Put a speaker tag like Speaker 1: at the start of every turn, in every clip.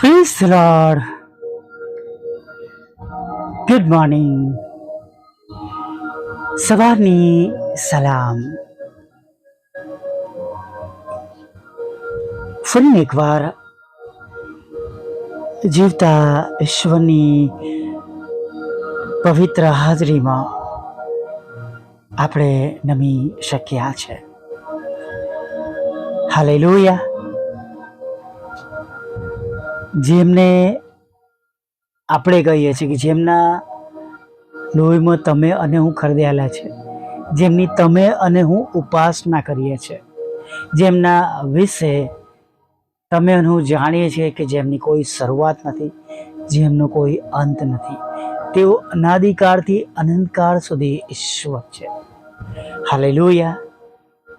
Speaker 1: Praise the Lord. Good morning. સવારની સલામ. ફરી એકવાર જીવતા ઈશ્વરની પવિત્ર હાજરીમાં આપણે નમી શક્યા છે. હાલેલુયા. જેમને આપણે કહીએ છીએ કે જેમના લોહીમાં તમે અને હું ખરીદેલા છે, જેમની તમે અને હું ઉપાસના કરીએ છીએ, જેમના વિશે તમે અને હું જાણીએ છીએ કે જેમની કોઈ શરૂઆત નથી, જેમનો કોઈ અંત નથી, તેઓ અનાદિકાળથી અનંતકાળ સુધી ઈશ્વર છે. હાલેલુયા.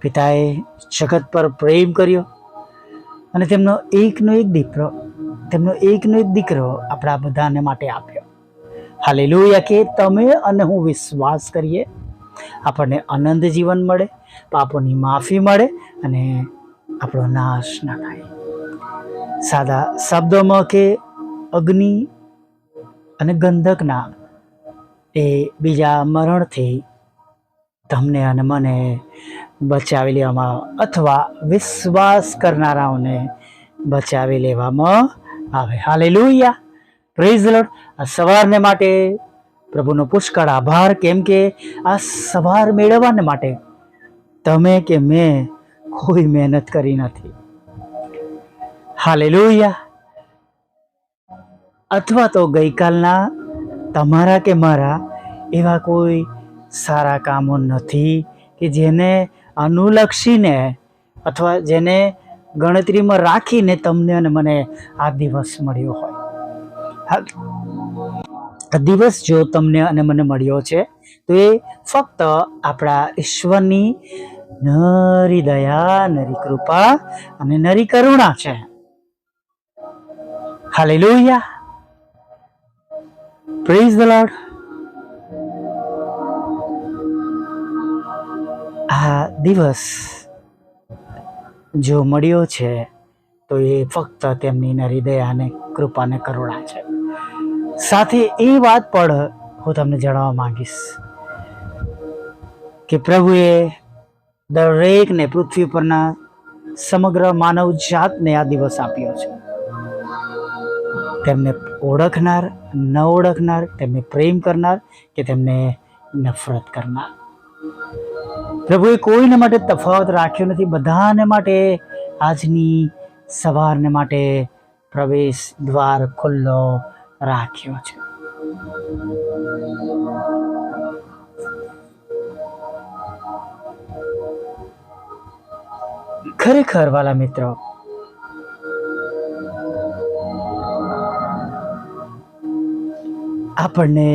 Speaker 1: પિતાએ જગત પર પ્રેમ કર્યો અને તેમનો એકનો એક દીકરો આપણા બધાને માટે આપ્યો. હાલેલુયા. કે તમે અને હું વિશ્વાસ કરીએ, આપણને અનંત જીવન મળે, પાપોની માફી મળે અને આપણો નાશ ના થાય. સાદા શબ્દોમાં કે અગ્નિ અને ગંધકના એ બીજા મરણથી તમને અને મને બચાવી લેવામાં અથવા વિશ્વાસ કરનારાઓને બચાવી લેવામાં આવે. હાલેલુયા. Praise the lord. આ સવારને માટે પ્રભુનો પુષ્કળ આભાર, કેમ કે આ સવાર મેળવવાને માટે તમે કે મેં કોઈ મહેનત કરી નથી. હાલેલુયા. અથવા તો ગઈકાલના તમારા કે મારા એવા કોઈ સારા કામો નથી કે જેને અનુલક્ષીને અથવા જેને ગણતરીમાં રાખીને તમને અને મને આ દિવસ મળ્યો હોય. આ દિવસ જો તમને અને મને મળ્યો છે તો એ ફક્ત આપણા ઈશ્વરની નરી દયા, નરી કૃપા અને નરી કરુણા છે. હાલેલુયા. Praise the lord. આ દિવસ જો મળ્યો છે તો એ ફક્ત તેમની નરી દયા અને કૃપા અને કરુણા છે. સાથે એ વાત પણ હું તમને જણાવવા માંગીશ કે પ્રભુએ દરેકને પૃથ્વી પરના સમગ્ર માનવ જાતને આ દિવસ આપ્યો છે. તેમને ઓળખનાર, ન ઓળખનાર, તેમને પ્રેમ કરનાર કે તેમને નફરત કરનાર. પ્રભુએ કોઈને માટે તફાવત રાખ્યો નથી. બધાને માટે આજની સવારને માટે પ્રવેશ દ્વાર ખુલ્લો રાખ્યો છે. ખરેખર વાલા મિત્રો, આપણને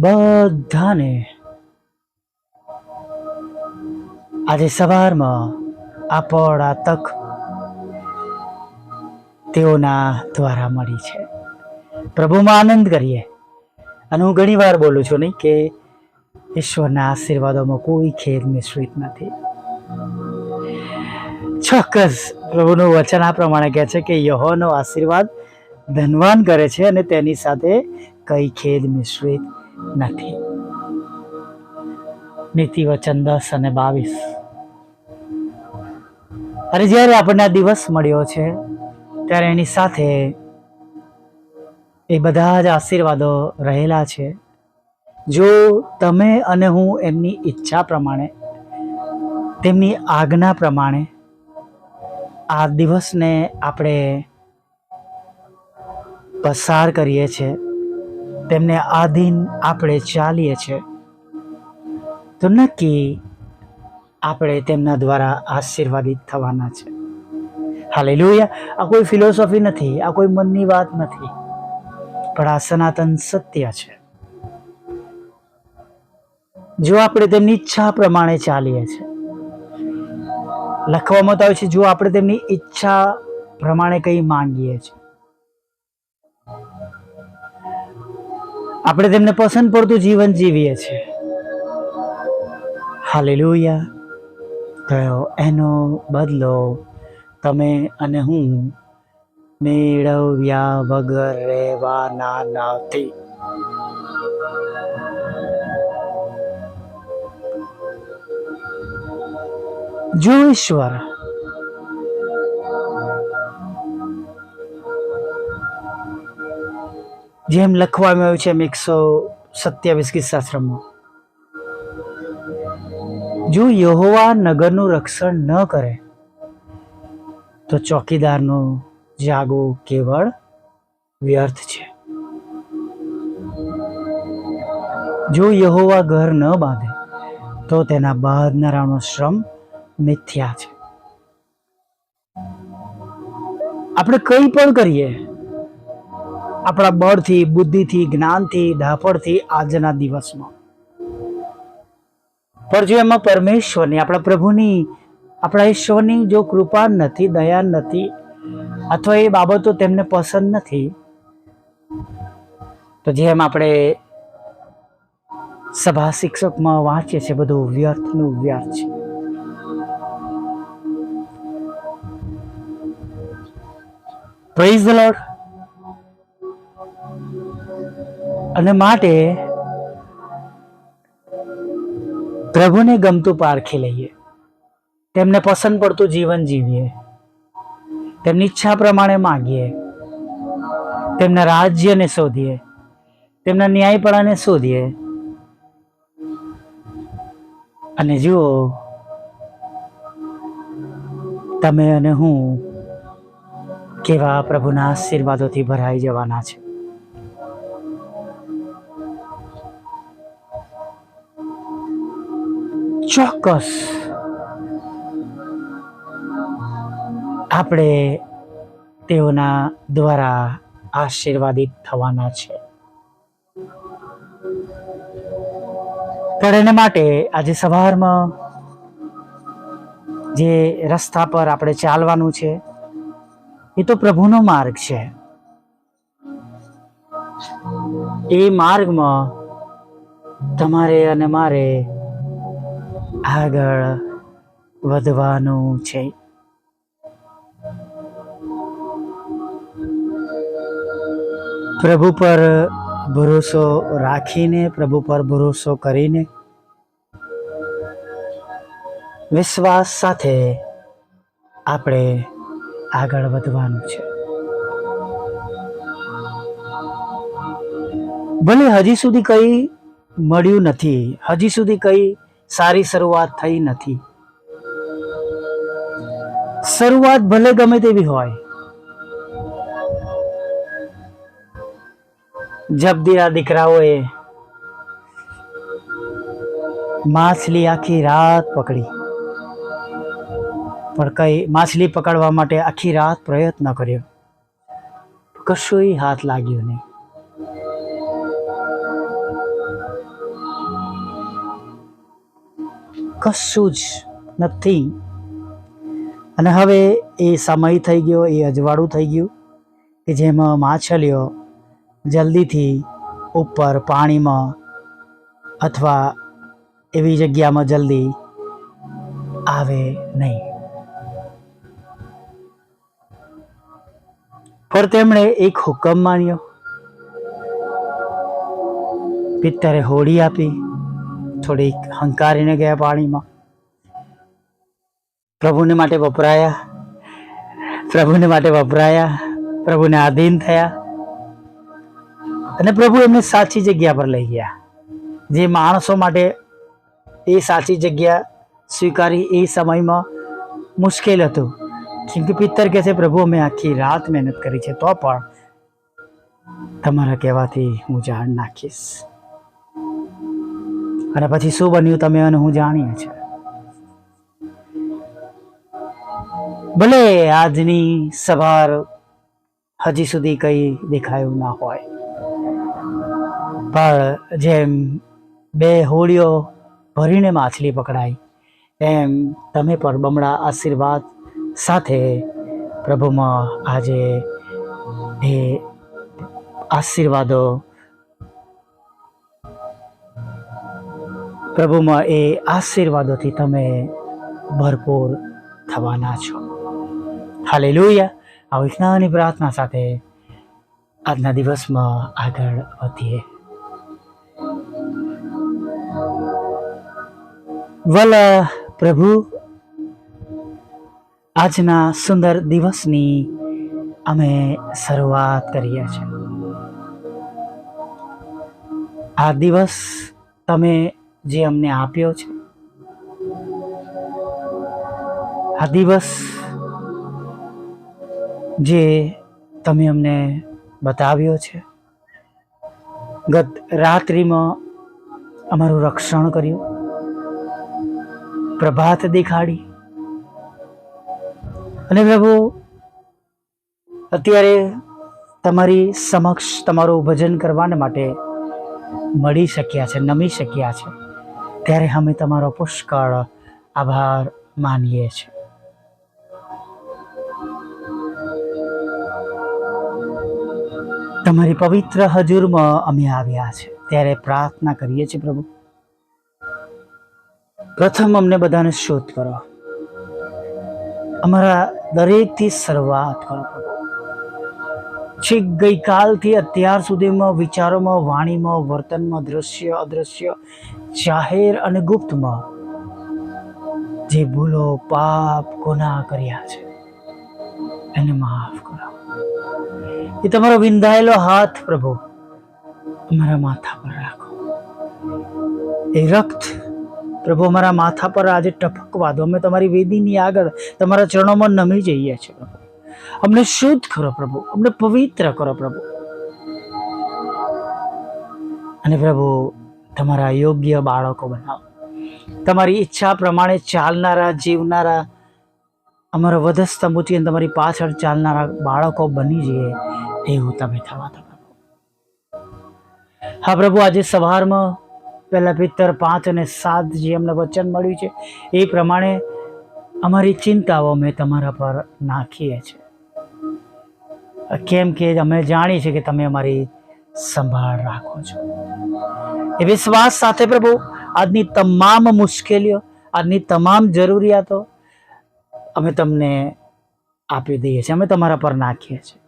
Speaker 1: બધાને આજે સવારમાં આ તક તેઓના દ્વારા મળી છે. પ્રભુમાં આનંદ કરીએ. અને હું ઘણી વાર બોલું છું નહીં કે ઈશ્વરના આશીર્વાદોમાં કોઈ ખેદ મિશ્રિત નથી. ચોક્કસ પ્રભુનું વચન આ પ્રમાણે કહે છે કે યહોવાનો આશીર્વાદ ધનવાન કરે છે અને તેની સાથે કઈ ખેદ મિશ્રિત નથી. નીતિ વચન 10 અને 22. અને જ્યારે આપણને આ દિવસ મળ્યો છે ત્યારે એની સાથે એ બધા જ આશીર્વાદો રહેલા છે. જો તમે અને હું એમની ઈચ્છા પ્રમાણે, તેમની આજ્ઞા પ્રમાણે આ દિવસને આપણે પસાર કરીએ છીએ, તેમને આધીન આપણે ચાલીએ છીએ, તો નક્કી આપણે તેમના દ્વારા આશીર્વાદિત થવાના છે. હાલેલુયા. આ કોઈ ફિલોસોફી નથી, આ કોઈ મનની વાત નથી, પણ આ સનાતન સત્ય છે. જો આપણે તેમની ઈચ્છા પ્રમાણે ચાલીએ છીએ, લખવામાં તો આવે છે જો આપણે તેમની ઈચ્છા પ્રમાણે કંઈ માંગીએ છીએ, આપણે તેમને પસંદ પડતું જીવન જીવીએ છીએ. હાલેલુયા. તો એનો બદલો તમે અને હું મેળવ્યા વગર રહેવાના નથી. જો ઈશ્વર જેમ લખવામાં આવ્યું છે એમ 127 કિસ્સાશ્રમમાં, જો યહોવા નગરનું રક્ષણ ન કરે તો ચોકીદારનું જાગવું કેવળ વ્યર્થ છે. જો યહોવા ઘર ન બાંધે તો તેના બાંધનારાનો શ્રમ મિથ્યા છે. આપણે કંઈ પણ કરીએ આપણા બળથી, બુદ્ધિથી, જ્ઞાનથી, દાપણથી આજના દિવસમાં, પણ જો એમાં પરમેશ્વરની, આપણા પ્રભુની, આપણા ઈશ્વરની જો કૃપા નથી, દયા નથી, અથવા એ બાબતો તેમને પસંદ નથી, તો જેમ આપણે સભા શિક્ષકમાં વાંચીએ છીએ, બધું વ્યર્થનું વ્યર્થ છે. Praise the lord. અને માટે પ્રભુને ગમતું પારખી લઈએ, તેમને પસંદ પડતું જીવન જીવીએ, તેમની ઈચ્છા પ્રમાણે માંગીએ, તેમના રાજ્યને શોધીએ, તેમના ન્યાયપણાને શોધીએ. અને જુઓ, તમે અને હું કેવા પ્રભુના આશીર્વાદોથી ભરાઈ જવાના છે. ચોક્કસ આપણે તેઓના દ્વારા આશીર્વાદિત થવાના છે. પણ એના માટે આજે સવારમાં જે રસ્તા પર આપણે ચાલવાનું છે એ તો પ્રભુનો માર્ગ છે. એ માર્ગમાં તમારે અને મારે આગળ વધવાનું છે. પ્રભુ પર ભરોસો રાખીને, પ્રભુ પર ભરોસો કરીને, વિશ્વાસ સાથે આપણે આગળ વધવાનું છે. ભલે હજી સુધી કંઈ મળ્યું નથી, હજી સુધી કંઈ સારી શરૂઆત થઈ નથી. શરૂઆત ભલે ગમે તેવી હોય, જબદીના દીકરાઓએ માછલી આખી રાત પકડી, પણ કઈ માછલી પકડવા માટે આખી રાત પ્રયત્ન કર્યો, કશું હાથ લાગ્યું નહીં. કશું જ નથી. અને હવે એ સમય થઈ ગયો, એ અજવાળું થઈ ગયું કે જેમાં માછલીઓ જલ્દીથી ઉપર પાણીમાં અથવા એવી જગ્યામાં જલ્દી આવે નહીં. પણ તેમણે એક હુકમ માન્યો. પિત્તરે હોડી આપી, થોડીક હંકારીને ગયા પાણીમાં. પ્રભુને માટે વપરાયા, પ્રભુને આધીન થયા, અને પ્રભુ એમને સાચી જગ્યા પર લઈ ગયા. જે માણસો માટે એ સાચી જગ્યા સ્વીકારી એ સમયમાં મુશ્કેલ હતું, કેમ કે પિત્તર કહે છે, પ્રભુ અમે આખી રાત મહેનત કરી છે, તો પણ તમારા કહેવાથી હું જાણ નાખીશ. અને પછી શું બન્યું તમે અને હું જાણીએ છીએ. ભલે આજની સવાર હજી સુધી કંઈ દેખાયું ના હોય, પણ જેમ 2 હોડીઓ ભરીને માછલી પકડાઈ, એમ તમે પણ બમણા આશીર્વાદ સાથે પ્રભુમાં આજે એ આશીર્વાદો, પ્રભુમાં એ આશીર્વાદોથી તમે ભરપૂર થવાના છો. હાલેલુયા. આ એક નાની પ્રાર્થના સાથે આજના દિવસમાં આગળ વધીએ. વલ પ્રભુ, આજના સુંદર દિવસની અમે શરૂઆત કરીએ છીએ. આ દિવસ તમે જે અમને આપ્યો છે, આ દિવસ જે તમે અમને બતાવ્યો છે, ગત રાત્રિમાં અમારું રક્ષણ કર્યું, પ્રભાત દેખાડી, અને પ્રભુ અત્યારે તમારી સમક્ષ તમારું ભજન કરવાને માટે મળી શક્યા છે, નમી શક્યા છે, ત્યારે અમે તમારો પુષ્કળ આભાર માનીએ છીએ. તમારી પવિત્ર હજુરમાં અમે આવ્યા છે ત્યારે પ્રાર્થના કરીએ છીએ પ્રભુ, પ્રથમ અમને બધાને શોધ કરો, અમારા દરેકથી શરૂઆત કરો પ્રભુ. છેક ગઈકાલથી અત્યાર સુધીમાં વિચારોમાં, વાણીમાં, વર્તનમાં, દ્રશ્ય, અદ્રશ્ય, જાહેર અને ગુપ્તમાં જે ભૂલો, પાપ, ગુનાહ કર્યા છે એને માફ કરો. એ તમારો વિંધાયેલો હાથ પ્રભુ અમારા માથા પર રાખો. એ રક્ત પ્રભુ અમારા માથા પર આજે ટપકવા દો. અમે તમારી વેદીની આગળ તમારા ચરણોમાં નમી જઈએ છીએ પ્રભુ. અમને શુદ્ધ કરો પ્રભુ, અમને પવિત્ર કરો પ્રભુ. અને પ્રભુ તમારા યોગ્ય બાળકો બનાવો, તમારી ઈચ્છા પ્રમાણે ચાલનારા, જીવનારા, અમારો વધસ્તંભ ઉઠીને તમારી પાછળ ચાલનારા બાળકો બની જઈએ એવું તમે થવા દો પ્રભુ. હા પ્રભુ, આજે સવારમાં પહેલા પિત્તર 5 અને 7 જે અમને વચન મળ્યું છે એ પ્રમાણે અમારી ચિંતાઓ અમે તમારા પર નાખીએ છીએ, કેમ કે અમે જાણીએ છીએ કે તમે અમારી સંભાળ રાખો છો. એ વિશ્વાસ સાથે પ્રભુ આજની તમામ મુશ્કેલીઓ, આજની તમામ જરૂરિયાતો અમે તમને આપી દઈએ છીએ, અમે તમારા પર નાખીએ છીએ.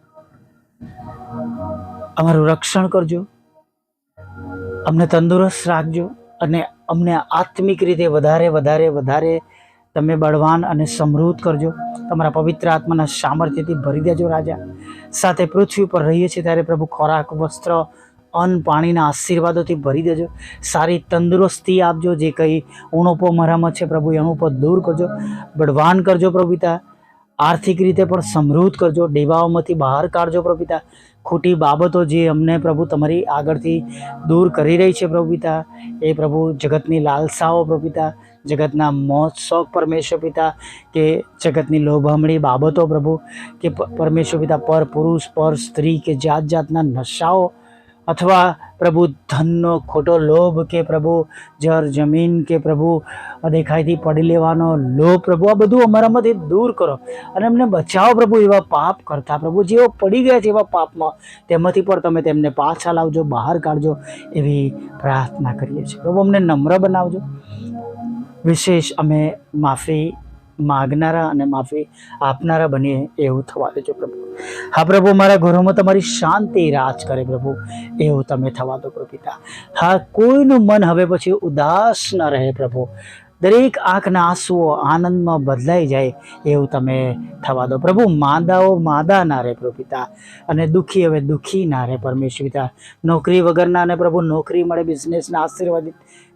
Speaker 1: અમારું રક્ષણ કરજો, અમને તંદુરસ્ત રાખજો, અને અમને આત્મિક રીતે વધારે વધારે વધારે તમે બળવાન અને સમૃદ્ધ કરજો. તમારા પવિત્ર આત્માના સામર્થ્યથી ભરી દેજો રાજા. સાથે પૃથ્વી પર રહીએ છીએ ત્યારે પ્રભુ ખોરાક, વસ્ત્ર, અન્ન, પાણીના આશીર્વાદોથી ભરી દેજો. સારી તંદુરસ્તી આપજો. જે કંઈ ઉણપો મરામત છે પ્રભુ એ ઉણપો દૂર કરજો, બળવાન કરજો પ્રભુ પિતા. આર્થિક રીતે પણ સમૃદ્ધ કરજો, દેવાઓમાંથી બહાર કાઢજો પ્રભુ પિતા. ખોટી બાબતો જે અમને પ્રભુ તમારી આગળથી દૂર કરી રહી છે પ્રભુ પિતા, એ પ્રભુ જગતની લાલસાઓ પ્રભુ પિતા, જગતના મોજ શોખ પરમેશ્વર પિતા, કે જગતની લોભામણી બાબતો પ્રભુ, કે પરમેશ્વર પિતા પર પુરુષ, પર સ્ત્રી, કે જાત જાતના નશાઓ, અથવા પ્રભુ ધનનો ખોટો લોભ, કે પ્રભુ જર જમીન, કે પ્રભુ દેખાઈથી પડી લેવાનો લોભ પ્રભુ, આ બધું અમારામાંથી દૂર કરો અને અમને બચાવો પ્રભુ. એવા પાપ કરતા પ્રભુ જેઓ પડી ગયા છે એવા પાપમાં, તેમાંથી પણ તમે તેમને પાછા લાવજો, બહાર કાઢજો એવી પ્રાર્થના કરીએ છીએ પ્રભુ. અમને નમ્ર બનાવજો. વિશેષ અમે માફી માગનારા અને માફી આપનારા બનીએ એવું થવા દેજો પ્રભુ. હા પ્રભુ, મારા ઘરોમાં તમારી શાંતિ રાજ કરે પ્રભુ એવું તમે થવા દો પ્રભુ પિતા. હા, કોઈનું મન હવે પછી ઉદાસ ન રહે પ્રભુ. દરેક આંખના આંસુઓ આનંદમાં બદલાઈ જાય એવું તમે થવા દો પ્રભુ. માંદાઓ માદા ના રહે પ્રભુ પિતા, અને દુઃખી હવે દુઃખી ના રહે પરમેશ્વર પિતા. નોકરી વગરના ને પ્રભુ નોકરી મળે, બિઝનેસના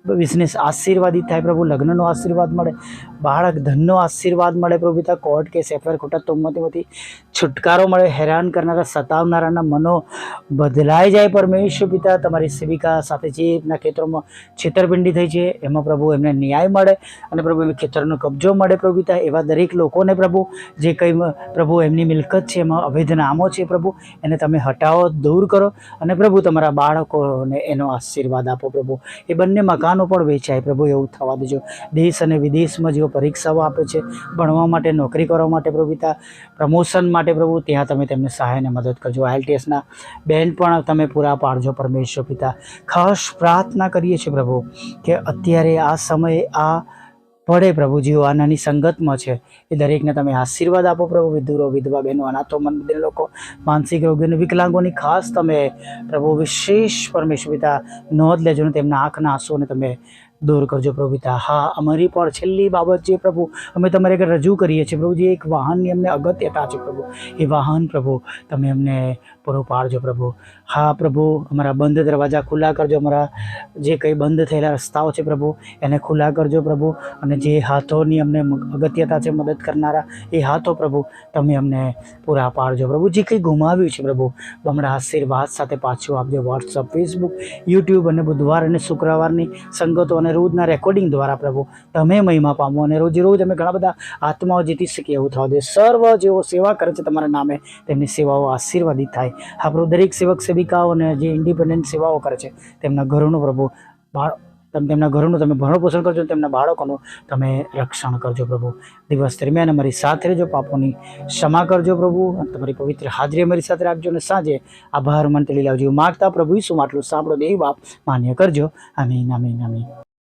Speaker 1: બિઝનેસ આશીર્વાદિત થાય પ્રભુ. લગ્નનો આશીર્વાદ મળે, બાળક ધનનો આશીર્વાદ મળે પ્રભુ પિતા. કોર્ટ કેસ, એફઆઈઆર, ખોટા તોમતીમાંથી છુટકારો મળે. હેરાન કરનારા, સતાવનારાના મનો બદલાઈ જાય પરમેશ્વર પિતા. તમારી સેવિકા સાથે જે એમના ખેતરોમાં છેતરપિંડી થઈ છે એમાં પ્રભુ એમને ન્યાય મળે, અને પ્રભુ એમને ખેતરનો કબજો મળે પ્રભુ પિતા. એવા દરેક લોકોને પ્રભુ જે કંઈ પ્રભુ એમની મિલકત છે એમાં અવૈધ નામો છે પ્રભુ, એને તમે હટાવો, દૂર કરો, અને પ્રભુ તમારા બાળકોને એનો આશીર્વાદ આપો પ્રભુ. એ બંને મકાનો પણ વેચાય પ્રભુ એવું થવા દેજો. દેશ અને વિદેશમાં જેઓ પરીક્ષાઓ આપે છે ભણવા માટે, નોકરી કરવા માટે પ્રભુ પિતા, પ્રમોશન માટે પ્રભુ, ત્યાં તમે તેમને સહાય અને મદદ કરજો. IELTSના બેન પણ તમે પૂરા પાડજો પરમેશ્વર પિતા. ખાસ પ્રાર્થના કરીએ છીએ પ્રભુ કે અત્યારે આ સમયે આ પડે પ્રભુ, જેઓ આનાની સંગતમાં છે એ દરેકને તમે આશીર્વાદ આપો પ્રભુ. વિધુરો, વિધવા બહેનો, અનાથો, મંદિર લોકો, માનસિક રોગીઓ, વિકલાંગોની ખાસ તમે પ્રભુ વિશેષ પરમેશ્વર પિતા નોંધ લેજો ને તેમના આંખના આંસુઓને તમે દૂર કરજો પ્રભુ પિતા. હા, અમારી પણ છેલ્લી બાબત જે પ્રભુ અમે તમારે આગળ રજૂ કરીએ છીએ પ્રભુ, જે એક વાહનની અમને અગત્યતા છે પ્રભુ, એ વાહન પ્રભુ તમે અમને પૂરું પાડજો પ્રભુ. હા પ્રભુ, અમારા બંધ દરવાજા ખુલ્લા કરજો, અમારા જે કંઈ બંધ થયેલા રસ્તાઓ છે પ્રભુ એને ખુલ્લા કરજો પ્રભુ. અને જે હાથોની અમને અગત્યતા છે મદદ કરનારા, એ હાથો પ્રભુ તમે અમને પૂરા પાડજો પ્રભુ. જે કંઈ ગુમાવ્યું છે પ્રભુ, બમણા આશીર્વાદ સાથે પાછું આપજો. વોટ્સઅપ, ફેસબુક, યુટ્યુબ અને બુધવાર અને શુક્રવારની સંગતો અને રોજના રેકોર્ડિંગ દ્વારા પ્રભુ તમે મહિમા પામો અને રોજે રોજ અમે ઘણા બધા આત્માઓ જીતી શકીએ એવું થવા દે. સર્વ જેઓ સેવા કરે છે તમારા નામે, તેમની સેવાઓ આશીર્વાદિત થાય. હા પ્રભુ, દરેક સેવક સેવિકાઓ અને જે ઇન્ડિપેન્ડન્ટ સેવાઓ કરે છે તેમના ઘરોનું પ્રભુ તેમના ઘરોનું તમે ભરણ પોષણ કરજો, તેમના બાળકોનું તમે રક્ષણ કરજો પ્રભુ. દિવસ દરમિયાન અમારી સાથે રહેજો, પાપોની ક્ષમા કરજો પ્રભુ. તમારી પવિત્ર હાજરી અમારી સાથે રાખજો અને સાંજે આભાર માનતી લાવજો. માગતા પ્રભુ ઈસુ માટલું સાંભળો દેવ બાપ માન્ય કરજો. આમીન, આમીન, આમીન.